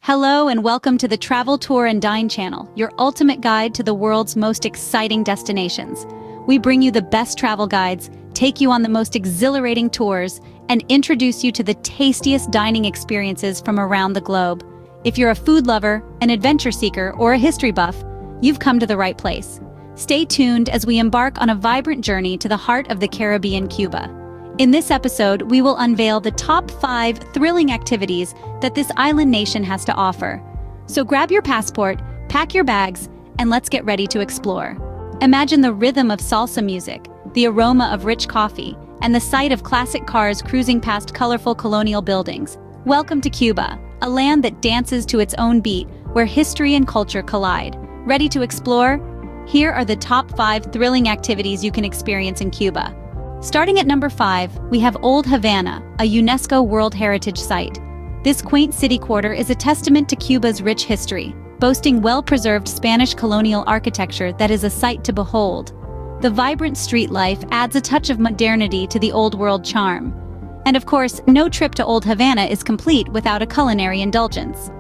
Hello and welcome to the Travel Tour and Dine channel, your ultimate guide to the world's most exciting destinations. We bring you the best travel guides, take you on the most exhilarating tours, and introduce you to the tastiest dining experiences from around the globe. If you're a food lover, an adventure seeker, or a history buff, you've come to the right place. Stay tuned as we embark on a vibrant journey to the heart of the Caribbean, Cuba. In this episode, we will unveil the top 5 thrilling activities that this island nation has to offer. So grab your passport, pack your bags, and let's get ready to explore. Imagine the rhythm of salsa music, the aroma of rich coffee, and the sight of classic cars cruising past colorful colonial buildings. Welcome to Cuba, a land that dances to its own beat, where history and culture collide. Ready to explore? Here are the top 5 thrilling activities you can experience in Cuba. Starting at number 5, we have Old Havana, a UNESCO World Heritage Site. This quaint city quarter is a testament to Cuba's rich history, boasting well-preserved Spanish colonial architecture that is a sight to behold. The vibrant street life adds a touch of modernity to the old world charm. And of course, no trip to Old Havana is complete without a culinary indulgence.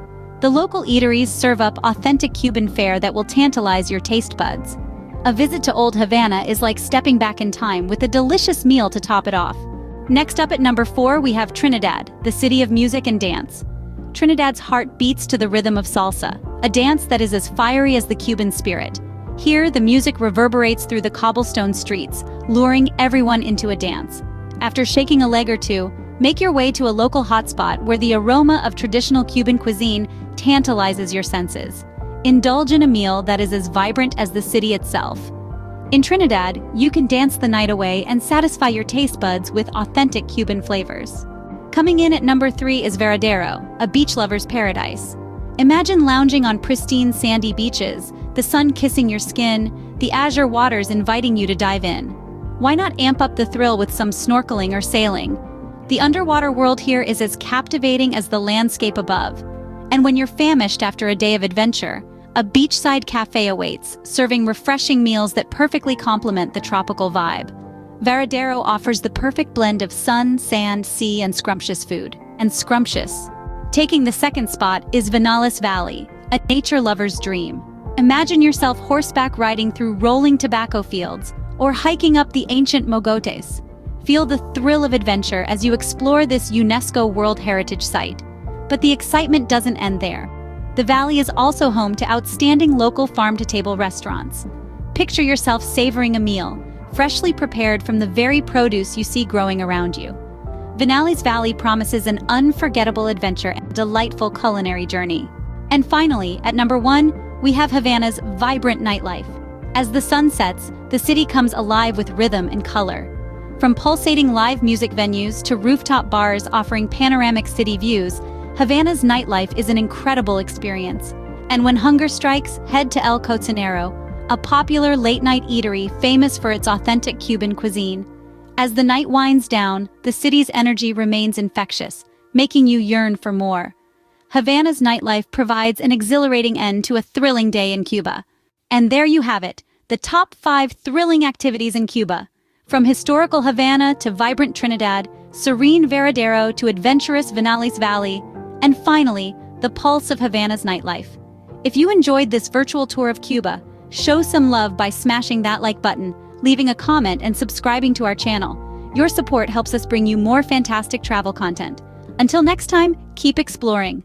The local eateries serve up authentic Cuban fare that will tantalize your taste buds. A visit to Old Havana is like stepping back in time with a delicious meal to top it off. Next up at number 4, we have Trinidad, the city of music and dance. Trinidad's heart beats to the rhythm of salsa, a dance that is as fiery as the Cuban spirit. Here, the music reverberates through the cobblestone streets, luring everyone into a dance. After shaking a leg or two, make your way to a local hotspot where the aroma of traditional Cuban cuisine tantalizes your senses. Indulge in a meal that is as vibrant as the city itself. In Trinidad, you can dance the night away and satisfy your taste buds with authentic Cuban flavors. Coming in at number 3 is Varadero, a beach lover's paradise. Imagine lounging on pristine sandy beaches, the sun kissing your skin, the azure waters inviting you to dive in. Why not amp up the thrill with some snorkeling or sailing? The underwater world here is as captivating as the landscape above. And when you're famished after a day of adventure, a beachside cafe awaits, serving refreshing meals that perfectly complement the tropical vibe. Varadero offers the perfect blend of sun, sand, sea, and scrumptious food. And scrumptious. Taking the second spot is Viñales Valley, a nature lover's dream. Imagine yourself horseback riding through rolling tobacco fields, or hiking up the ancient mogotes. Feel the thrill of adventure as you explore this UNESCO World Heritage Site. But the excitement doesn't end there. The valley is also home to outstanding local farm-to-table restaurants. Picture yourself savoring a meal, freshly prepared from the very produce you see growing around you. Viñales Valley promises an unforgettable adventure and delightful culinary journey. And finally, at number 1, we have Havana's vibrant nightlife. As the sun sets, the city comes alive with rhythm and color. From pulsating live music venues to rooftop bars offering panoramic city views, Havana's nightlife is an incredible experience. And when hunger strikes, head to El Cocinero, a popular late-night eatery famous for its authentic Cuban cuisine. As the night winds down, the city's energy remains infectious, making you yearn for more. Havana's nightlife provides an exhilarating end to a thrilling day in Cuba. And there you have it, the top 5 thrilling activities in Cuba. From historical Havana to vibrant Trinidad, serene Varadero to adventurous Viñales Valley, and finally, the pulse of Havana's nightlife. If you enjoyed this virtual tour of Cuba, show some love by smashing that like button, leaving a comment, and subscribing to our channel. Your support helps us bring you more fantastic travel content. Until next time, keep exploring.